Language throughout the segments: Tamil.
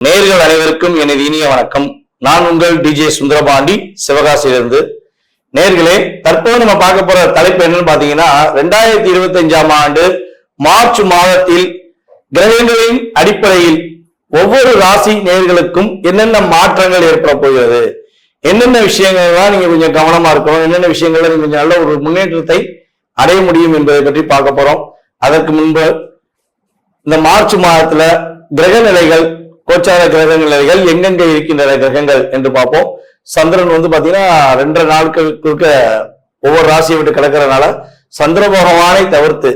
நேயர்கள் அனைவருக்கும் எனது இனிய வணக்கம். நான் உங்கள் டிஜே சுந்தரபாண்டி, சிவகாசியிலிருந்து. நேயர்களே, தற்போது நம்ம பார்க்க போற தலைப்பு என்னன்னு பாத்தீங்கன்னா, 2025ஆம் ஆண்டு மார்ச் மாதத்தில் கிரகங்களின் அடிப்படையில் ஒவ்வொரு ராசி நேயர்களுக்கும் என்னென்ன மாற்றங்கள் ஏற்பட போகிறது, என்னென்ன விஷயங்கள்லாம் நீங்க கொஞ்சம் கவனமா இருக்கணும், என்னென்ன விஷயங்கள்ல நீங்க கொஞ்சம் நல்ல ஒரு முன்னேற்றத்தை அடைய முடியும் என்பதை பற்றி பார்க்க போறோம். அதற்கு முன்பு இந்த மார்ச் மாதத்துல கிரக நிலைகள், கோச்சார கிரக நிலைகள் எங்கெங்க இருக்கின்ற கிரகங்கள் என்று பார்ப்போம். சந்திரன் பாத்தீங்கன்னா 2 நாட்களுக்கு ஒவ்வொரு ராசியை விட்டு கிடக்கிறதுனால சந்திர பகவானை தவிர்த்து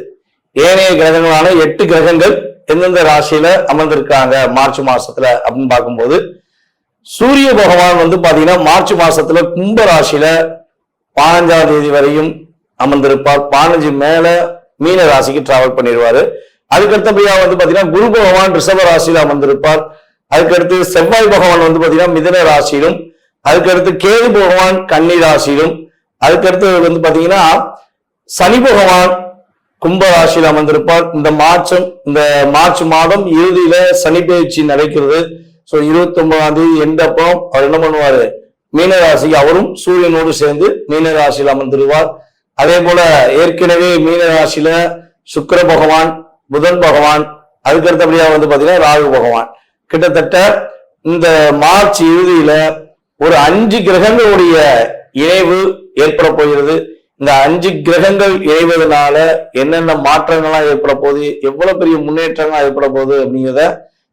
ஏனைய கிரகங்களான 8 கிரகங்கள் எந்தெந்த ராசியில அமர்ந்திருக்காங்க மார்ச் மாசத்துல அப்படின்னு பார்க்கும்போது, சூரிய பகவான் பாத்தீங்கன்னா மார்ச் மாசத்துல கும்ப ராசியில 15ஆம் தேதி வரையும் அமர்ந்திருப்பார். 15 மேல மீன ராசிக்கு டிராவல் பண்ணிடுவாரு. அதுக்கடுத்தபடியா பாத்தீங்கன்னா குரு பகவான் ரிஷப ராசியில அமர்ந்திருப்பார். அதுக்கடுத்து செவ்வாய் பகவான் பாத்தீங்கன்னா மிதுன ராசியிலும், அதுக்கடுத்து கேது பகவான் கன்னி ராசியிலும், அதுக்கடுத்து பாத்தீங்கன்னா சனி பகவான் கும்ப ராசியில் அமர்ந்திருப்பார். இந்த மார்ச் மாதம் இறுதியில சனி பயிற்சி நடக்கிறது. 29ஆம் தேதி எண்டப்போ அவர் என்ன பண்ணுவாரு, மீன ராசிக்கு அவரும் சூரியனோடு சேர்ந்து மீன ராசியில் அமர்ந்திருவார். அதே போல ஏற்கனவே மீன ராசியில சுக்கிர பகவான், புதன் பகவான், அதுக்கடுத்தபடியா பாத்தீங்கன்னா ராகு பகவான், கிட்டத்தட்ட இந்த மார்ச் இறுதியில ஒரு 5 கிரகங்களுடைய இணைவு ஏற்பட போகிறது. இந்த 5 கிரகங்கள் இணைவதனால என்னென்ன மாற்றங்கள்லாம் ஏற்பட போகுது, எவ்வளவு பெரிய முன்னேற்றங்கள் ஏற்பட போகுது அப்படிங்கிறத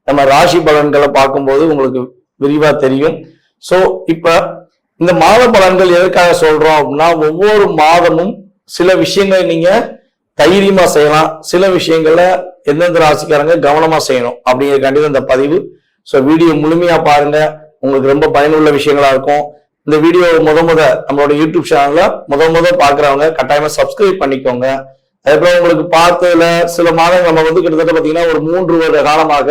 நம்ம ராசி பலன்களை பார்க்கும்போது உங்களுக்கு விரிவா தெரியும். சோ இப்ப இந்த மாத பலன்கள் எதற்காக சொல்றோம் அப்படின்னா, ஒவ்வொரு மாதமும் சில விஷயங்களை நீங்க தைரியமா செய்யலாம், சில விஷயங்கள்ல எந்தெந்த ராசிக்காரங்க கவனமா செய்யணும் அப்படிங்கிறதுக்காண்டி இந்த பதிவு. ஸோ வீடியோ முழுமையா பாருங்க, உங்களுக்கு ரொம்ப பயனுள்ள விஷயங்களா இருக்கும். இந்த வீடியோ நம்மளோட யூடியூப் சேனல்ல முத பாக்குறவங்க கட்டாயமா சப்ஸ்கிரைப் பண்ணிக்கோங்க. அதுக்கப்புறம் உங்களுக்கு பார்த்ததுல சில மாதங்கள் நம்ம கிட்டத்தட்ட பாத்தீங்கன்னா ஒரு 3 வருட காலமாக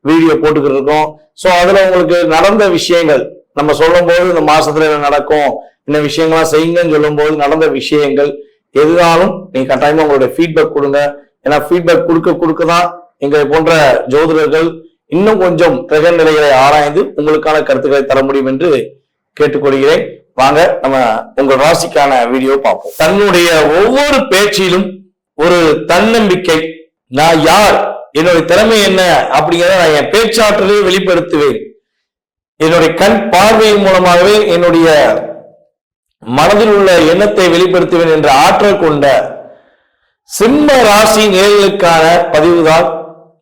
வீடியோ போட்டுக்கிட்டு இருக்கோம். ஸோ அதுல உங்களுக்கு நடந்த விஷயங்கள் நம்ம சொல்லும் போது இந்த மாசத்துல என்ன நடக்கும், இந்த விஷயங்கள்லாம் செய்யுங்கன்னு சொல்லும் போது நடந்த விஷயங்கள் எதுனாலும் நீங்க கட்டாயமா உங்களுடைய ஃபீட்பேக் கொடுங்க. ஏன்னா ஃபீட்பேக் கொடுக்கதான் எங்க போன்ற ஜோதிடர்கள் இன்னும் கொஞ்சம் கிரக நிலைகளை ஆராய்ந்து உங்களுக்கான கருத்துக்களை தர முடியும் என்று கேட்டுக்கொள்கிறேன். வாங்க நம்ம உங்கள் ராசிக்கான வீடியோ பார்ப்போம். தன்னுடைய ஒவ்வொரு பேச்சிலும் ஒரு தன்னம்பிக்கை, நான் யார், என்னுடைய திறமை என்ன அப்படிங்கிறத நான் என் பேச்சாற்றலை வெளிப்படுத்துவேன், என்னுடைய கண் பார்வையின் மூலமாகவே என்னுடைய மனதில் உள்ள எண்ணத்தை வெளிப்படுத்துவேன் என்ற ஆற்றல் கொண்ட சிம்ம ராசி நேயர்களுக்கான பதிவுதான்,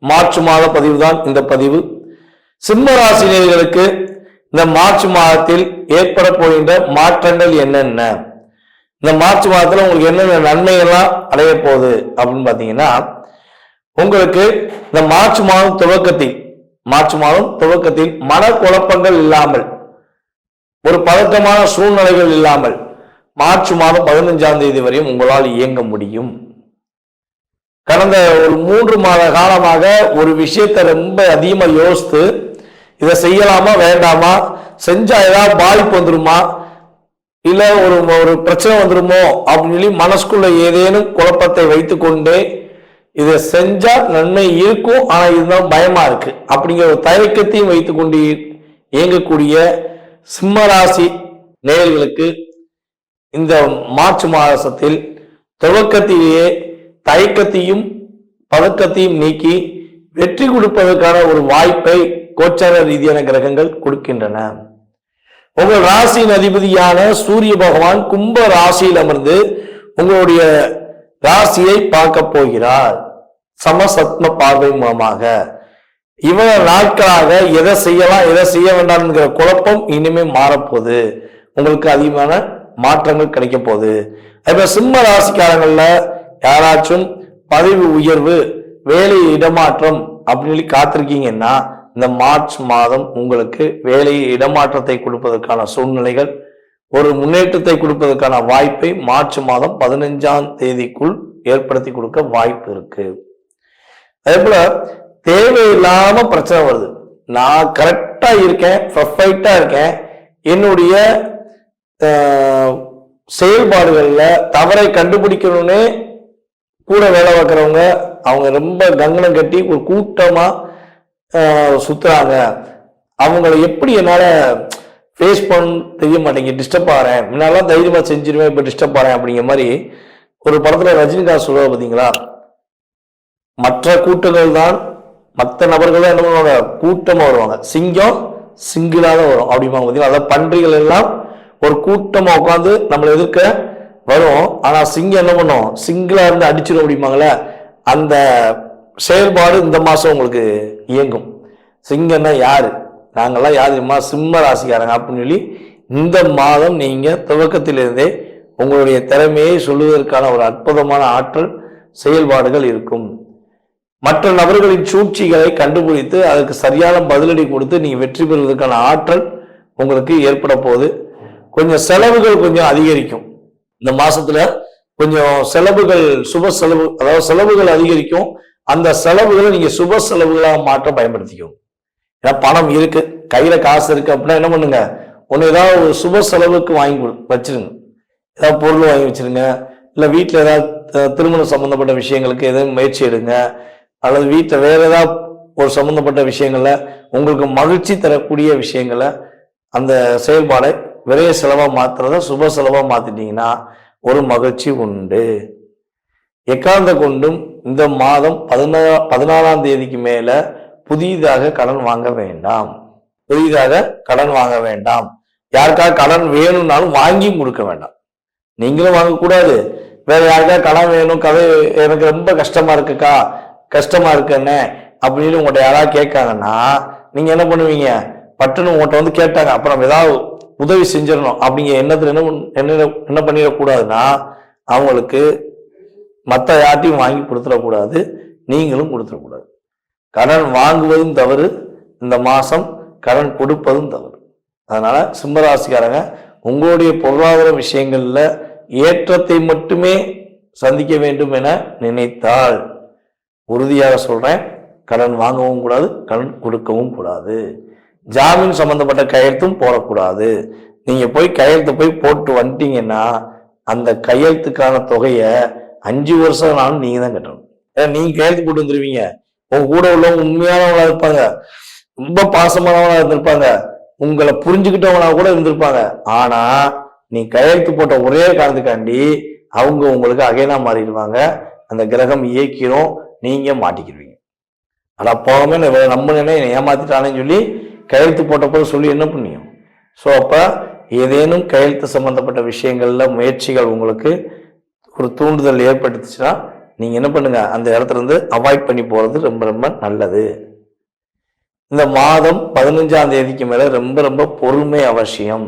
மார்ச் மாத பதிவுதான் இந்த பதிவு. சிம்ம ராசி நேயர்களுக்கு இந்த மார்ச் மாதத்தில் ஏற்பட போகின்ற மாற்றங்கள் என்னென்ன, இந்த மார்ச் மாதத்துல உங்களுக்கு என்னென்ன நன்மைகள்லாம் அடைய போகுது அப்படின்னு பாத்தீங்கன்னா, உங்களுக்கு இந்த மார்ச் மாதம் துவக்கத்தில் மனக்குழப்பங்கள் இல்லாமல், ஒரு பதட்டமான சூழ்நிலைகள் இல்லாமல் மார்ச் மாதம் 15ஆம் தேதி வரையும் உங்களால் இயங்க முடியும். கடந்த ஒரு 3 மாத காலமாக ஒரு விஷயத்தை ரொம்ப அதிகமா யோசித்து இதை செய்யலாமா வேண்டாமா, செஞ்சா ஏதாவது பாதிப்பு வந்துருமா, இல்ல ஒரு பிரச்சனை வந்துருமோ அப்படின்னு சொல்லி மனசுக்குள்ள ஏதேனும் குழப்பத்தை வைத்து கொண்டே இதை செஞ்சா நன்மை இருக்கும் ஆனா இதுதான் பயமா இருக்கு அப்படிங்கிற ஒரு தயக்கத்தையும் வைத்துக் கொண்டு இயங்கக்கூடிய சிம்மராசி நேயர்களுக்கு இந்த மார்ச் மாதத்தில் துவக்கத்திலேயே தயக்கத்தையும் பதக்கத்தையும் நீக்கி வெற்றி கொடுப்பதற்கான ஒரு வாய்ப்பை கோச்சார ரீதியான கிரகங்கள் கொடுக்கின்றன. உங்கள் ராசியின் அதிபதியான சூரிய பகவான் கும்ப ராசியில் அமர்ந்து உங்களுடைய ராசியை பார்க்க போகிறார் சமசத்ம பார்வை மூலமாக. இவ்வளவு நாட்களாக எதை செய்யலாம் எதை செய்ய வேண்டாம் என்கிற குழப்பம் இனிமே மாறப்போகுது, உங்களுக்கு அதிகமான மாற்றங்கள் கிடைக்க போகுது. இப்ப சிம்ம ராசிக்காரங்கள்ல யாராச்சும் பதவி உயர்வு, வேலை இடமாற்றம் அப்படின்னு காத்திருக்கீங்கன்னா, இந்த மார்ச் மாதம் உங்களுக்கு வேலை இடமாற்றத்தை கொடுப்பதற்கான சூழ்நிலைகள், ஒரு முன்னேற்றத்தை கொடுப்பதற்கான வாய்ப்பை மார்ச் மாதம் 15ஆம் தேதிக்குள் ஏற்படுத்தி கொடுக்க வாய்ப்பு இருக்கு. அதே போல தேவையில்லாம பிரச்சனை வருது, நான் கரெக்டா இருக்கேன், பர்ஃபெக்டா இருக்கேன், என்னுடைய செயல்பாடுகள்ல தவறை கண்டுபிடிக்கணும்னு கூட வேலை பார்க்குறவங்க அவங்க ரொம்ப கங்கணம் கட்டி ஒரு கூட்டமா சுத்துறாங்க, அவங்களை எப்படி என்னால ஃபேஸ் பண்ண தெரிய மாட்டேங்க, டிஸ்டர்ப் ஆகிறேன். முன்னாலாம் தைரியமா செஞ்சிருவேன், இப்ப டிஸ்டர்ப் ஆகிறேன் அப்படிங்கிற மாதிரி ஒரு படத்துல ரஜினிகாந்த் சொல்லுவார் பார்த்தீங்களா, மற்ற கூட்டங்கள் தான் மற்ற நபர்கள் தான் என்ன பண்ணுவாங்க, கூட்டமா வருவாங்க, சிங்கம் சிங்கிளா தான் வரும் அப்படிம்பாங்க பார்த்தீங்களா. அதாவது பன்றிகள் எல்லாம் ஒரு கூட்டமா உட்காந்து நம்மளை எதிர்க்க வரும், ஆனா சிங்கம் என்ன பண்ணும், சிங்கிளா இருந்து அடிச்சிடும் அப்படிம்பாங்களே. அந்த செயல்பாடு இந்த மாசம் உங்களுக்கு இயங்கும். சிங்கம்னா யாரு, நாங்கெல்லாம் யாருமா, சிம்ம ராசிக்காரங்க அப்படின்னு சொல்லி இந்த மாதம் நீங்க துவக்கத்திலிருந்தே உங்களுடைய திறமையை சொல்லுவதற்கான ஒரு அற்புதமான ஆற்றல் செயல்பாடுகள் இருக்கும். மற்ற நபர்களின் சூழ்ச்சிகளை கண்டுபிடித்து அதுக்கு சரியான பதிலடி கொடுத்து நீங்க வெற்றி பெறுவதற்கான ஆற்றல் உங்களுக்கு ஏற்பட போகுது. கொஞ்சம் செலவுகள் கொஞ்சம் அதிகரிக்கும் இந்த மாசத்துல, கொஞ்சம் செலவுகள் சுப செலவு, அதாவது செலவுகள் அதிகரிக்கும். அந்த செலவுகளை நீங்க சுப செலவுகளாக மாற்ற பயன்படுத்திக்கும். ஏன்னா பணம் இருக்கு, கையில காசு இருக்கு அப்படின்னா என்ன பண்ணுங்க, ஒன்று ஏதாவது ஒரு சுப செலவுக்கு வாங்கி வச்சிருங்க. ஏதாவது பொருள் வாங்கி வச்சிருங்க, இல்லை வீட்டில் ஏதாவது திருமணம் சம்பந்தப்பட்ட விஷயங்களுக்கு எதுவும் முயற்சி எடுங்க, அல்லது வீட்டில் வேற ஏதாவது ஒரு சம்பந்தப்பட்ட விஷயங்கள்ல உங்களுக்கு மகிழ்ச்சி தரக்கூடிய விஷயங்களை அந்த செயல்பாடை விரைய செலவா மாத்துறத சுப செலவா மாத்திட்டீங்கன்னா ஒரு மகிழ்ச்சி உண்டு. எக்காந்த கொண்டும் இந்த மாதம் 14ஆம் தேதிக்கு மேல புதிதாக கடன் வாங்க வேண்டாம். புதிதாக கடன் வாங்க வேண்டாம். யாருக்காக கடன் வேணும்னாலும் வாங்கியும் கொடுக்க வேண்டாம். நீங்களும் வாங்கக்கூடாது. வேற யாருக்கா கடன் வேணும், கதை எனக்கு ரொம்ப கஷ்டமா இருக்குக்கா, கஷ்டமா இருக்குன்னு அப்படின்னு உங்கள்கிட்ட யாராவது கேட்காங்கன்னா நீங்க என்ன பண்ணுவீங்க, பட்டுன்னு உங்கள்கிட்ட வந்து கேட்டாங்க அப்புறம் ஏதாவது உதவி செஞ்சிடணும் அப்படிங்கிற எண்ணத்துல என்ன பண்ணிடக்கூடாதுன்னா அவங்களுக்கு மற்ற யார்ட்டையும் வாங்கி கொடுத்துடக்கூடாது, நீங்களும் கொடுத்துடக்கூடாது. கடன் வாங்குவதும் தவறு, இந்த மாசம் கடன் கொடுப்பதும் தவறு. அதனால சிம்மராசிக்காரங்க உங்களுடைய பொருளாதார விஷயங்கள்ல ஏற்றத்தை மட்டுமே சந்திக்க வேண்டும் என நினைத்தால் உறுதியாக சொல்றேன், கடன் வாங்கவும் கூடாது, கடன் கொடுக்கவும் கூடாது. ஜாமீன் சம்பந்தப்பட்ட கையெழுத்தும் போடக்கூடாது. நீங்க போய் கையெழுத்து போய் போட்டு வந்துட்டீங்கன்னா அந்த கையெழுத்துக்கான தொகையை 5 வருஷம்னாலும் நீங்க தான் கட்டணும். ஏன்னா நீங்க கையெழுத்து போட்டு வந்துருவீங்க, உங்க கூட உள்ளவங்க உண்மையானவங்களா இருப்பாங்க, ரொம்ப பாசமானவங்களா இருந்திருப்பாங்க, உங்களை புரிஞ்சுக்கிட்டவங்களா கூட இருந்திருப்பாங்க. ஆனா நீ கையெழுத்து போட்ட ஒரே காரணத்துக்காண்டி அவங்க உங்களுக்கு அகைனா மாறிடுவாங்க, அந்த கிரகம் இயக்கிரும், நீங்க மாட்டிக்கிடுவீங்க. ஆனா போகவே நம்ம ஏமாத்திட்டானேன்னு சொல்லி கையெழுத்து போட்டப்போ சொல்லி என்ன பண்ணியும். ஸோ அப்ப ஏதேனும் கையெழுத்து சம்பந்தப்பட்ட விஷயங்கள்ல முயற்சிகள் உங்களுக்கு ஒரு தூண்டுதல் ஏற்பட்டுச்சுன்னா நீங்க என்ன பண்ணுங்க, அந்த இடத்துல இருந்து அவாய்ட் பண்ணி போறது ரொம்ப ரொம்ப நல்லது. இந்த மாதம் 15ஆம் தேதிக்கு மேல ரொம்ப ரொம்ப பொறுமை அவசியம்.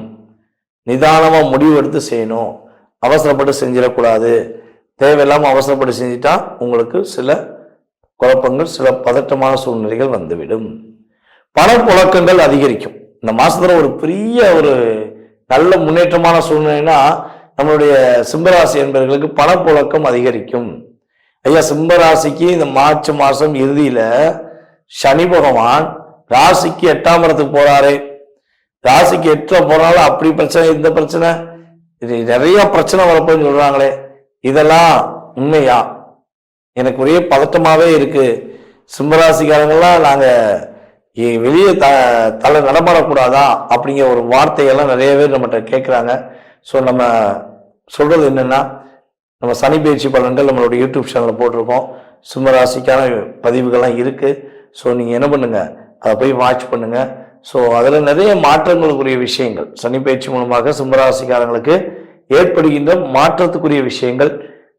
நிதானமா முடிவு எடுத்து செய்யணும், அவசரப்பட்டு செஞ்சிடக்கூடாது. தேவையில்லாம அவசரப்பட்டு செஞ்சுட்டா உங்களுக்கு சில குழப்பங்கள், சில பதட்டமான சூழ்நிலைகள் வந்துவிடும். பணப்புழக்கங்கள் அதிகரிக்கும். இந்த மாசத்துல ஒரு பெரிய ஒரு நல்ல முன்னேற்றமான சூழ்நிலைனா நம்மளுடைய சிம்மராசி என்பவர்களுக்கு பணப்புழக்கம் அதிகரிக்கும். ஐயா, சிம்மராசிக்கு இந்த மார்ச் மாசம் இறுதியில சனி பகவான் ராசிக்கு 8ஆம் இடத்துக்கு போறாரு. ராசிக்கு 8ல போனாலும் அப்படி பிரச்சனை, இந்த பிரச்சனை, இது நிறைய பிரச்சனை வரப்போன்னு சொல்றாங்களே, இதெல்லாம் உண்மையா? எனக்கு ஒரே பதட்டமாவே இருக்கு. சிம்மராசிக்காரங்கெல்லாம் நாங்க வெளியே தலை நடமாடக்கூடாதா அப்படிங்கிற ஒரு வார்த்தையெல்லாம் நிறைய பேர் நம்மகிட்ட கேட்குறாங்க. ஸோ நம்ம சொல்றது என்னன்னா, நம்ம சனி பயிற்சி பலன்கள் நம்மளுடைய யூடியூப் சேனலில் போட்டிருக்கோம், சிம்மராசிக்கான பதிவுகள்லாம் இருக்கு. ஸோ நீங்க என்ன பண்ணுங்க, அதை போய் வாட்ச் பண்ணுங்க. ஸோ அதில் நிறைய மாற்றங்களுக்குரிய விஷயங்கள் சனி பயிற்சி மூலமாக சிம்மராசிக்காரங்களுக்கு ஏற்படுகின்ற மாற்றத்துக்குரிய விஷயங்கள்,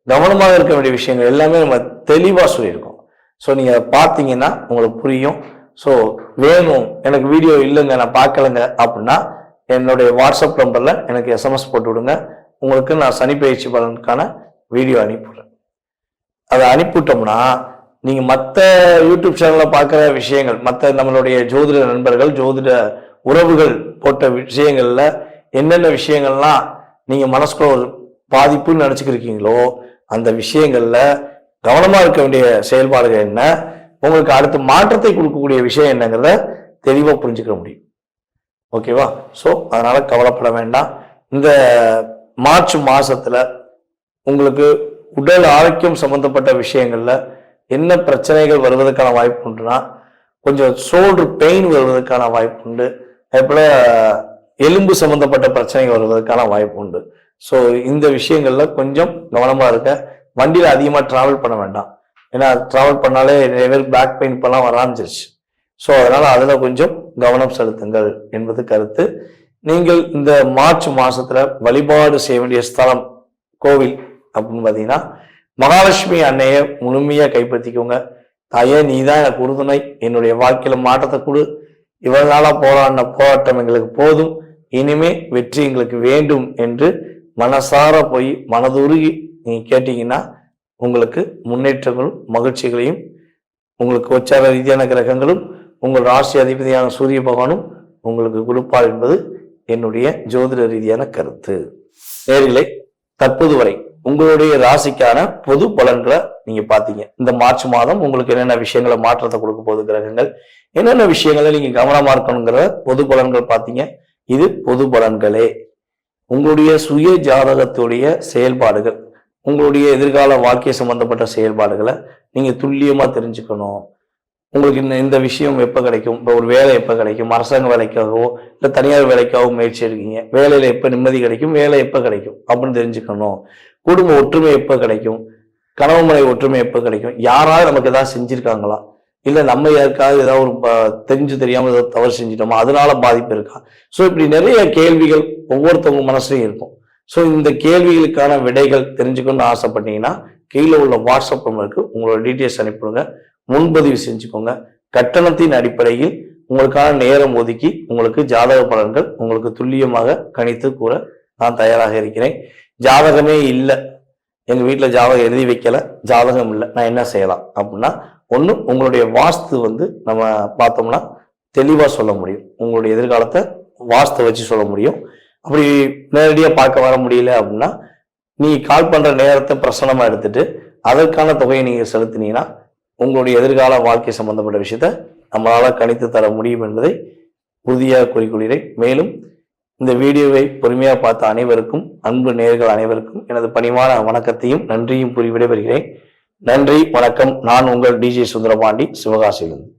கவனமாக இருக்க வேண்டிய விஷயங்கள் எல்லாமே நம்ம தெளிவாக சொல்லியிருக்கோம். ஸோ நீங்கள் பார்த்தீங்கன்னா உங்களுக்கு புரியும். ஸோ வேணும், எனக்கு வீடியோ இல்லைங்க, நான் பார்க்கலைங்க அப்படின்னா என்னுடைய வாட்ஸ்அப் நம்பரில் எனக்கு எஸ்எம்எஸ் போட்டு விடுங்க. உங்களுக்கு நான் சனி பயிற்சி பலனுக்கான வீடியோ அனுப்பிவிடுறேன். அதை அனுப்பிவிட்டோம்னா நீங்கள் மற்ற யூடியூப் சேனலில் பார்க்குற விஷயங்கள், மற்ற நம்மளுடைய ஜோதிட நண்பர்கள், ஜோதிட உறவுகள் போட்ட விஷயங்களில் என்னென்ன விஷயங்கள்லாம் நீங்கள் மனசுக்குள்ள ஒரு பாதிப்புன்னு நினச்சிக்கிருக்கீங்களோ அந்த விஷயங்களில் கவனமாக இருக்க வேண்டிய செயல்பாடுகள் என்ன, உங்களுக்கு அடுத்த மாற்றத்தை கொடுக்கக்கூடிய விஷயம் என்னங்கிறத தெளிவாக புரிஞ்சுக்க முடியும். ஓகேவா? ஸோ அதனால கவலைப்பட வேண்டாம். இந்த மார்ச் மாசத்துல உங்களுக்கு உடல் ஆரோக்கியம் சம்பந்தப்பட்ட விஷயங்கள்ல என்ன பிரச்சனைகள் வருவதற்கான வாய்ப்பு உண்டுனா, கொஞ்சம் ஷோல்டர் பெயின் வருவதற்கான வாய்ப்பு உண்டு. அதே போல எலும்பு சம்பந்தப்பட்ட பிரச்சனை வருவதற்கான வாய்ப்பு உண்டு. ஸோ இந்த விஷயங்கள்ல கொஞ்சம் கவனமா இருக்க. வண்டியில அதிகமா டிராவல் பண்ண வேண்டாம். ஏன்னா டிராவல் பண்ணாலே நிறைய பேர் பேக் பெயின் இப்பெல்லாம் வர ஆரம்பிச்சிருச்சு. ஸோ அதனால அதுல கொஞ்சம் கவனம் செலுத்துங்கள் என்பது கருத்து. நீங்கள் இந்த மார்ச் மாசத்துல வழிபாடு செய்ய வேண்டிய ஸ்தலம் கோவில் அப்படின்னு பாத்தீங்கன்னா மகாலட்சுமி அன்னைய முழுமையா கைப்பற்றிக்கோங்க. தாயே, நீ தான் எனக்கு உறுதுணை, என்னுடைய வாழ்க்கையில மாற்றத்தை கொடு, இவ்வளவு நாளா போராட்டம் எங்களுக்கு போதும், இனிமே வெற்றி எங்களுக்கு வேண்டும் என்று மனசார போய் மனதுருகி நீங்க கேட்டீங்கன்னா உங்களுக்கு முன்னேற்றங்களும் மகிழ்ச்சிகளையும், உங்களுக்கு உச்சார ரீதியான கிரகங்களும் உங்கள் ராசி அதிபதியான சூரிய பகவானும் உங்களுக்கு கொடுப்பார் என்பது என்னுடைய ஜோதிட ரீதியான கருத்து. நேயர்களே, தற்போது வரை உங்களுடைய ராசிக்கான பொது பலன்களை நீங்க பாத்தீங்க. இந்த மார்ச் மாதம் உங்களுக்கு என்னென்ன விஷயங்களை மாற்றத்தை கொடுக்க போகுது கிரகங்கள், என்னென்ன விஷயங்களை நீங்க கவனமா இருக்கணுங்கிற பொது பலன்கள் பாத்தீங்க. இது பொது பலன்களே. உங்களுடைய சுய ஜாதகத்துடைய செயல்பாடுகள், உங்களுடைய எதிர்கால வாழ்க்கை சம்பந்தப்பட்ட செயல்பாடுகளை நீங்க துல்லியமா தெரிஞ்சுக்கணும். உங்களுக்கு இந்த விஷயம் எப்போ கிடைக்கும், இப்போ ஒரு வேலை எப்போ கிடைக்கும், அரசாங்க வேலைக்காகவோ இல்லை தனியார் வேலைக்காகவோ முயற்சி எடுக்கீங்க, வேலையில எப்போ நிம்மதி கிடைக்கும், வேலை எப்போ கிடைக்கும் அப்படின்னு தெரிஞ்சுக்கணும். குடும்ப ஒற்றுமை எப்போ கிடைக்கும், கணவன் மனைவி ஒற்றுமை எப்போ கிடைக்கும், யாராவது நமக்கு ஏதாவது செஞ்சிருக்காங்களா, இல்லை நம்ம யாருக்காவது ஏதாவது ஒரு தெரிஞ்சு தெரியாமல் ஏதாவது தவறு செஞ்சிட்டோமா, அதனால பாதிப்பு இருக்கா. ஸோ இப்படி நிறைய கேள்விகள் ஒவ்வொருத்தவங்க மனசுலையும் இருக்கும். ஸோ இந்த கேள்விகளுக்கான விடைகள் தெரிஞ்சுக்கணும்னு ஆசைப்பட்டீங்கன்னா கீழே உள்ள வாட்ஸ்அப் நம்பருக்கு உங்களோட டீட்டெயில்ஸ் அனுப்பிடுங்க. முன்பதிவு செஞ்சுக்கோங்க. கட்டணத்தின் அடிப்படையில் உங்களுக்கான நேரம் ஒதுக்கி உங்களுக்கு ஜாதக பலன்கள் உங்களுக்கு துல்லியமாக கணித்து கூற நான் தயாராக இருக்கிறேன். ஜாதகமே இல்லை, எங்க வீட்டில் ஜாதகம் எழுதி வைக்கல, ஜாதகம் இல்லை, நான் என்ன செய்யலாம் அப்படின்னா, ஒன்று உங்களுடைய வாஸ்து நம்ம பார்த்தோம்னா தெளிவாக சொல்ல முடியும். உங்களுடைய எதிர்காலத்தை வாஸ்து வச்சு சொல்ல முடியும். அப்படி நேரடியாக பார்க்க வர முடியல அப்படின்னா நீ கால் பண்ற நேரத்தை பிரசனமா எடுத்துட்டு அதற்கான தொகையை நீங்க செலுத்தினீங்கன்னா உங்களுடைய எதிர்கால வாழ்க்கை சம்பந்தப்பட்ட விஷயத்த நம்மளால கணித்து தர முடியும் என்பதை உறுதியாக கூறிக்கொள்கிறேன். மேலும் இந்த வீடியோவை பொறுமையாக பார்த்த அனைவருக்கும், அன்பு நேயர்கள் அனைவருக்கும் எனது பணிவான வணக்கத்தையும் நன்றியும் கூறி விடைபெறுகிறேன். நன்றி, வணக்கம். நான் உங்கள் டிஜே சுந்தரபாண்டி, சிவகாசியிலிருந்து.